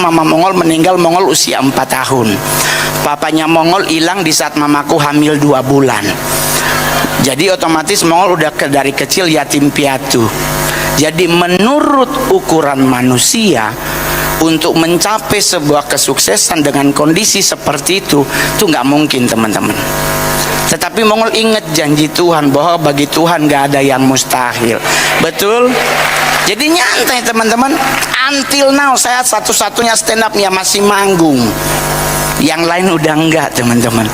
mama Mongol meninggal, Mongol usia 4 tahun. Papanya Mongol hilang di saat mamaku hamil 2 bulan. Jadi otomatis Mongol udah dari kecil yatim piatu. Jadi menurut ukuran manusia, untuk mencapai sebuah kesuksesan dengan kondisi seperti itu nggak mungkin, teman-teman. Tetapi Mongol ingat janji Tuhan bahwa bagi Tuhan nggak ada yang mustahil. Betul? Jadi nyantai, teman-teman. Until now saya satu-satunya stand up yang masih manggung. Yang lain udah enggak, teman-teman.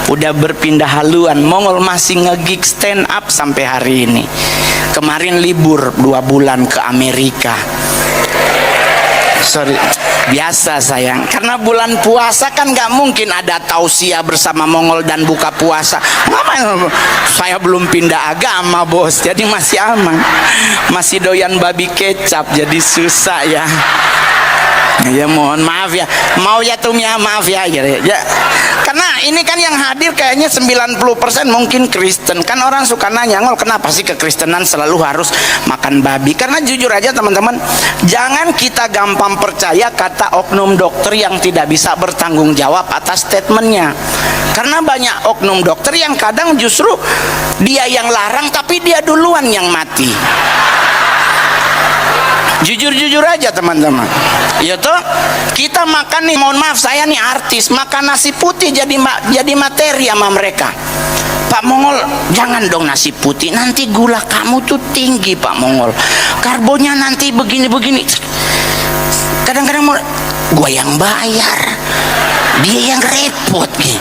Udah berpindah haluan. Mongol masih nge-gig stand up sampai hari ini. Kemarin libur 2 bulan ke Amerika. Sorry, biasa sayang, karena bulan puasa kan nggak mungkin ada tausiah bersama Mongol dan buka puasa. Ngapain? Saya belum pindah agama, bos, jadi masih aman. Masih doyan babi kecap, jadi susah ya. Ya mohon maaf ya, mau ya Tumia, maaf ya, ya. Karena ini kan yang hadir kayaknya 90% mungkin Kristen. Kan orang suka nanya, Ngol, kenapa sih kekristenan selalu harus makan babi? Karena jujur aja teman-teman, jangan kita gampang percaya kata oknum dokter yang tidak bisa bertanggung jawab atas statementnya. Karena banyak oknum dokter yang kadang justru dia yang larang tapi dia duluan yang mati. Jujur-jujur aja teman-teman, ya toh, kita makan nih, mohon maaf saya nih artis, makan nasi putih jadi materi sama mereka. Pak Mongol, jangan dong nasi putih, nanti gula kamu tuh tinggi Pak Mongol, karbonnya nanti begini-begini. Kadang-kadang gua yang bayar, dia yang repot gitu.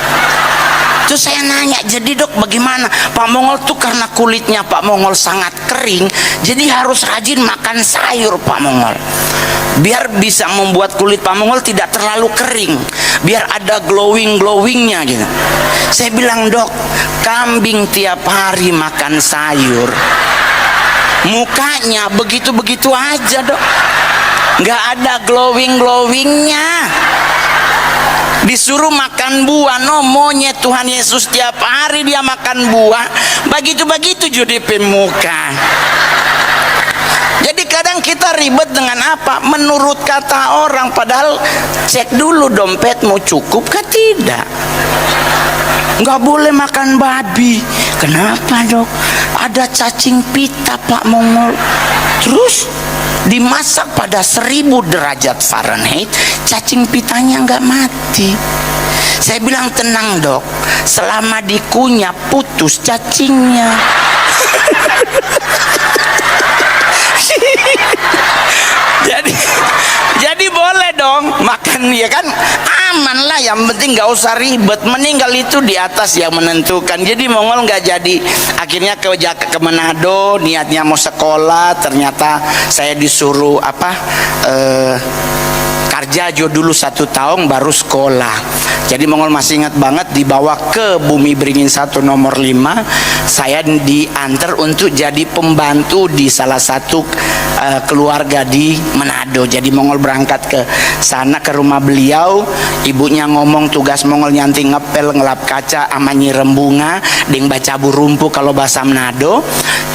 Terus saya nanya, jadi dok bagaimana? Pak Mongol tuh karena kulitnya Pak Mongol sangat kering, jadi harus rajin makan sayur Pak Mongol, biar bisa membuat kulit Pak Mongol tidak terlalu kering, biar ada glowingnya gitu. Saya bilang, dok, kambing tiap hari makan sayur, mukanya begitu-begitu aja dok, nggak ada glowingnya. Disuruh makan buah, no monyet Tuhan Yesus tiap hari dia makan buah, begitu-begitu judipin muka. Jadi kadang kita ribet dengan apa? Menurut kata orang, padahal cek dulu dompetmu cukup kah tidak. Nggak boleh makan babi. Kenapa dok? Ada cacing pita Pak Mongol. Terus dimasak pada 1000 derajat Fahrenheit, cacing pitanya nggak mati. Saya bilang, tenang dok, selama dikunyah putus cacingnya. jadi boleh dong makan, ya kan, aman lah, yang penting nggak usah ribet. Meninggal itu di atas yang menentukan. Jadi Mongol nggak jadi, akhirnya ke Manado, niatnya mau sekolah, ternyata saya disuruh Karjajo dulu 1 tahun baru sekolah. Jadi Mongol masih ingat banget, dibawa ke Bumi Beringin 1 nomor 5, saya diantar untuk jadi pembantu di salah satu keluarga di Manado. Jadi Mongol berangkat ke sana, ke rumah beliau, ibunya ngomong tugas Mongol nyanti ngepel, ngelap kaca, ama nyirem bunga, ding baca burumpu kalau bahasa Manado.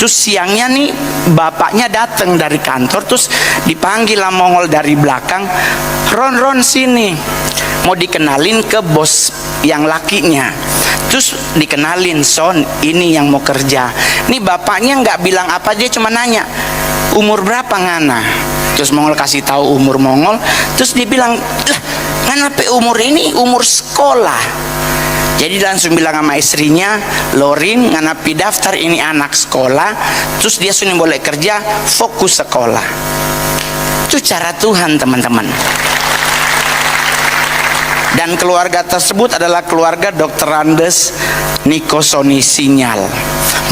Terus siangnya nih bapaknya datang dari kantor, terus dipanggil lah Mongol dari belakang, Ron sini, mau dikenalin ke bos yang lakinya. Terus dikenalin, Son, ini yang mau kerja. Nih bapaknya nggak bilang apa, dia cuma nanya, umur berapa ngana? Terus Mongol kasih tahu umur Mongol. Terus dibilang, lah ngana umur ini umur sekolah. Jadi langsung bilang sama istrinya, Lorin, ngana daftar ini anak sekolah. Terus dia sudah boleh kerja, fokus sekolah. Itu cara Tuhan teman-teman. Dan keluarga tersebut adalah keluarga Dr. Andes Nikosoni Sinyal,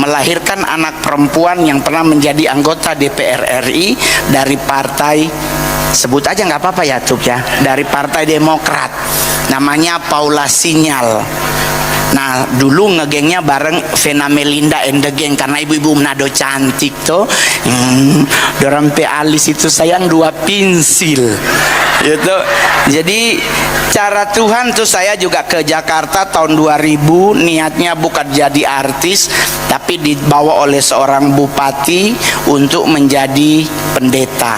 melahirkan anak perempuan yang pernah menjadi anggota DPR RI dari partai, sebut aja nggak apa-apa ya Tub ya, dari Partai Demokrat, namanya Paula Sinyal. Nah dulu ngegengnya bareng Vena Melinda and the Gang, karena ibu-ibu Manado cantik tuh. Dorampe alis itu sayang 2 pensil gitu. Jadi cara Tuhan tuh, saya juga ke Jakarta tahun 2000, niatnya bukan jadi artis, tapi dibawa oleh seorang bupati untuk menjadi pendeta.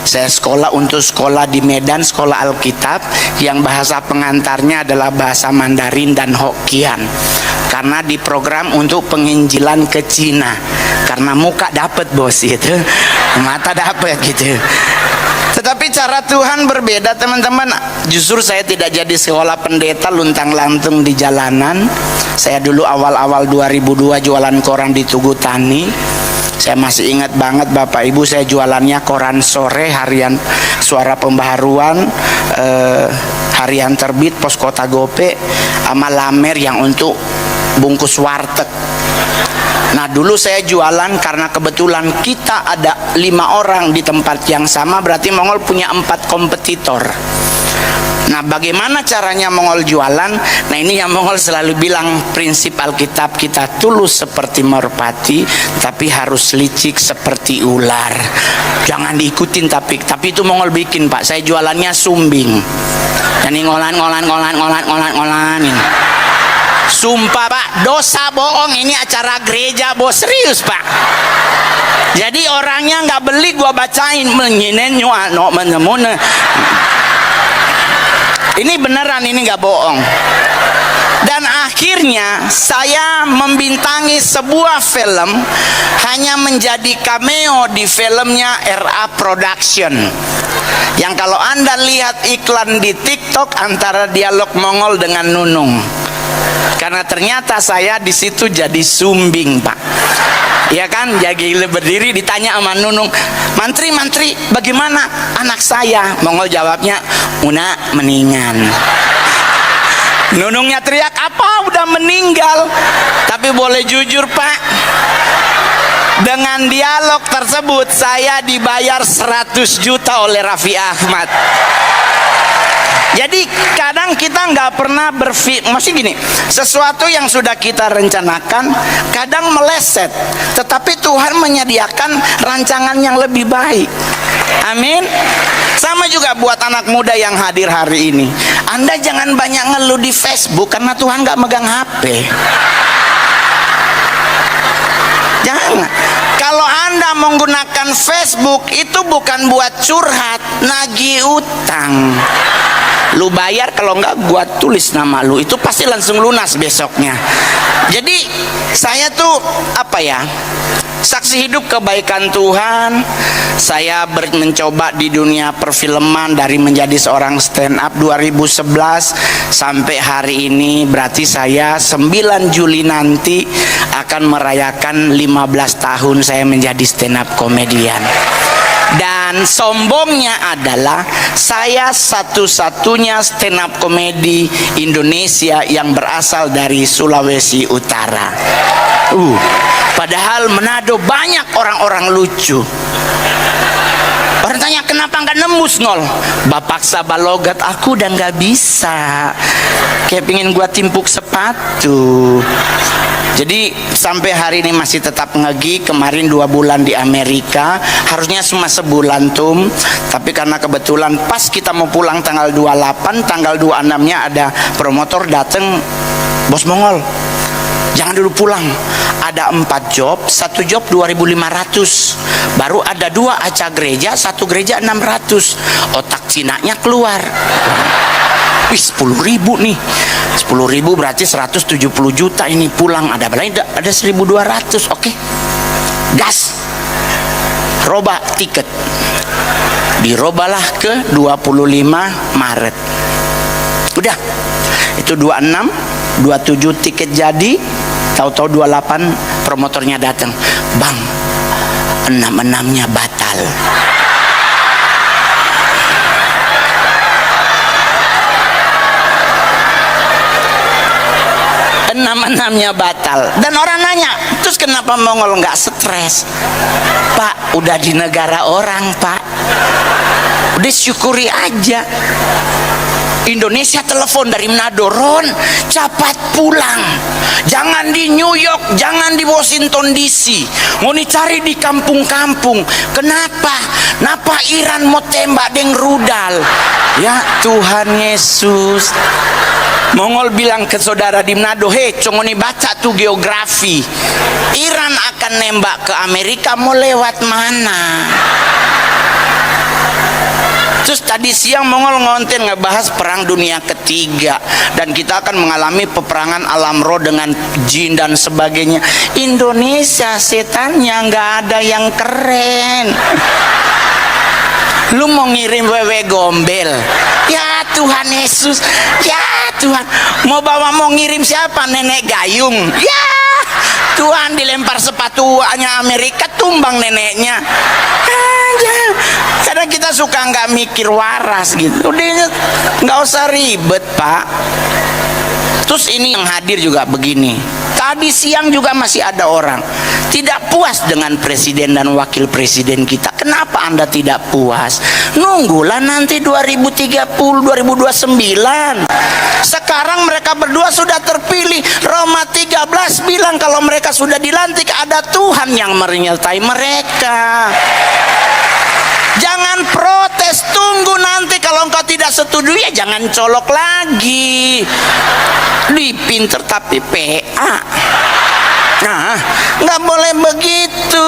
Saya sekolah untuk sekolah di Medan, sekolah Alkitab, yang bahasa pengantarnya adalah bahasa Mandarin dan Hokkien. Karena di program untuk penginjilan ke Cina. Karena muka dapat bos itu, mata dapat gitu. Tetapi cara Tuhan berbeda teman-teman. Justru saya tidak jadi sekolah pendeta luntang-lantung di jalanan. Saya dulu awal-awal 2002 jualan koran di Tugu Tani. Saya masih ingat banget Bapak Ibu, saya jualannya koran sore, harian Suara Pembaharuan, harian Terbit, Pos Kota Gope, sama Lamer yang untuk bungkus warteg. Nah dulu saya jualan karena kebetulan kita ada 5 orang di tempat yang sama, berarti Mongol punya 4 kompetitor. Nah bagaimana caranya Mongol jualan? Nah ini yang Mongol selalu bilang, prinsip Alkitab kita, tulus seperti merpati tapi harus licik seperti ular. Jangan diikutin, tapi itu Mongol bikin Pak. Saya jualannya sumbing, jadi ngolan. Sumpah Pak, dosa bohong. Ini acara gereja bos, serius Pak. Jadi orangnya nggak beli, gua bacain ini beneran, ini nggak bohong. Dan akhirnya saya membintangi sebuah film, hanya menjadi cameo di filmnya RA Production, yang kalau Anda lihat iklan di TikTok antara dialog Mongol dengan Nunung. Karena ternyata saya di situ jadi sumbing Pak. Ya kan, jadi berdiri ditanya sama Nunung, mantri bagaimana anak saya? Mongol jawabnya, Una meninggal. Nunungnya teriak, apa udah meninggal? Tapi boleh jujur Pak, dengan dialog tersebut saya dibayar 100 juta oleh Raffi Ahmad. Jadi kadang kita nggak pernah masih gini, sesuatu yang sudah kita rencanakan kadang meleset, tetapi Tuhan menyediakan rancangan yang lebih baik. Amin. Sama juga buat anak muda yang hadir hari ini, Anda jangan banyak ngeluh di Facebook karena Tuhan nggak megang HP. Jangan. Kalau Anda menggunakan Facebook itu bukan buat curhat, nagih utang. Lu bayar, kalau enggak gua tulis nama lu, itu pasti langsung lunas besoknya. Jadi saya tuh saksi hidup kebaikan Tuhan. Saya mencoba di dunia perfilman dari menjadi seorang stand up 2011 sampai hari ini, berarti saya 9 Juli nanti akan merayakan 15 tahun saya menjadi stand up komedian. Dan sombongnya adalah saya satu-satunya stand up komedi Indonesia yang berasal dari Sulawesi Utara. Padahal Manado banyak orang-orang lucu. Orang tanya kenapa nggak nembus Ngol? Bapak sabalogat aku udah nggak bisa. Kayak pingin gua timpuk sepatu. Jadi sampai hari ini masih tetap ngegi. Kemarin 2 bulan di Amerika, harusnya cuma sebulan tuh, tapi karena kebetulan pas kita mau pulang tanggal 28, tanggal 26-nya ada promotor dateng, bos Mongol, jangan dulu pulang, ada 4 job, 1 job 2.500, baru ada 2 acara gereja, 1 gereja 600. Otak Cinanya keluar. Wih, 10.000 nih, 10.000 berarti 170 juta ini pulang. Ada berapa? Ada 1.200. Oke, gas, roba tiket. Dirobalah ke 25 Maret. Udah, itu 26, 27 tiket jadi. Tahu-tahu 28 promotornya datang, Bang, 6-6-nya batal. Enam-enamnya batal. Dan orang nanya, terus kenapa Mongol nggak stres? Pak, udah di negara orang Pak, udah syukuri aja. Indonesia telepon dari Manado, Ron, cepat pulang, jangan di New York, jangan di Washington DC, mau dicari di kampung-kampung. Kenapa? Napa Iran mau tembak deng rudal? Ya Tuhan Yesus. Mongol bilang ke saudara di Manado, hei congoni baca tuh geografi, Iran akan nembak ke Amerika, mau lewat mana? Terus tadi siang Mongol ngonten ngebahas perang dunia ketiga, dan kita akan mengalami peperangan alam roh dengan jin dan sebagainya. Indonesia setannya nggak ada yang keren. Lu mau ngirim wewe gombel, ya Tuhan Yesus, ya Tuhan. Mau ngirim siapa? Nenek gayung, ya Tuhan. Dilempar sepatunya Amerika, tumbang neneknya. Karena kita suka nggak mikir waras gitu. Udah nggak usah ribet, Pak. Terus ini yang hadir juga begini. Tadi siang juga masih ada orang tidak puas dengan presiden dan wakil presiden kita. Kenapa Anda tidak puas? Nunggulah nanti 2030, 2029. Sekarang mereka berdua sudah terpilih. Roma 13 bilang kalau mereka sudah dilantik, ada Tuhan yang menyertai mereka. Jangan protes, tunggu nanti. Kalau engkau tidak setuju ya jangan colok lagi. Di pinter tapi PA. Nah, nggak boleh begitu.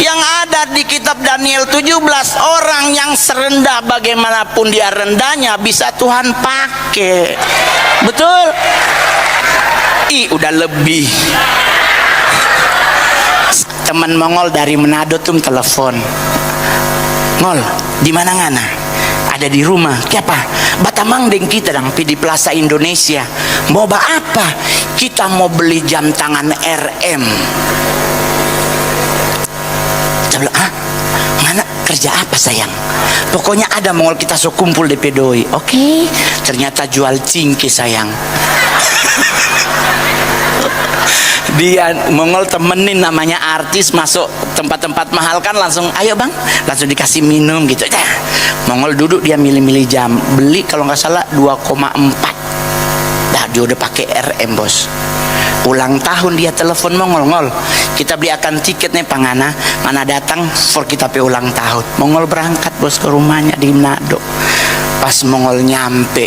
Yang ada di kitab Daniel 17, orang yang serendah bagaimanapun dia rendahnya bisa Tuhan pakai. Betul? Udah lebih. Teman Mongol dari Manado tuh telepon. Ngol, di mana ngana? Ada di rumah. Siapa? Batamang deng kita dang di Plaza Indonesia. Mau apa? Kita mau beli jam tangan RM. Kita bilang, ngana kerja apa sayang? Pokoknya ada Mongol kita so kumpul di Pedoi. Oke. Ternyata jual cingki sayang. Dia Mongol temenin namanya artis masuk tempat-tempat mahal kan, langsung ayo bang, langsung dikasih minum gitu. Mongol duduk, dia milih-milih jam, beli kalau nggak salah 2,4. Dah dia udah pakai RM bos. Ulang tahun dia telepon Mongol, Ngol kita beliakan tiket nih pangana, mana datang for kita pe ulang tahun. Mongol berangkat bos ke rumahnya di Manado. Pas Mongol nyampe,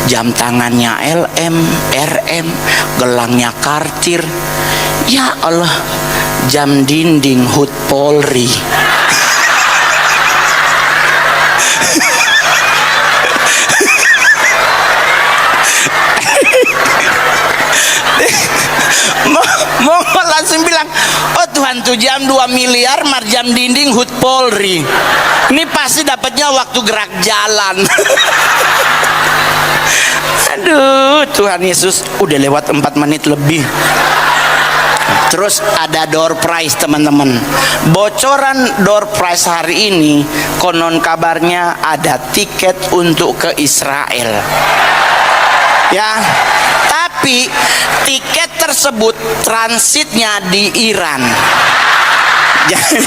jam tangannya LM, RM, gelangnya Cartier. Ya Allah, jam dinding HUT Polri. Mongol langsung bilang, oh Tuhan tuh jam 2 miliar mar jam dinding HUT Polri. Ini pasti dapatnya waktu gerak jalan. Aduh Tuhan Yesus, udah lewat 4 menit lebih. Terus ada door prize teman-teman. Bocoran door prize hari ini, konon kabarnya ada tiket untuk ke Israel. Ya, tapi tiket tersebut transitnya di Iran. Jadi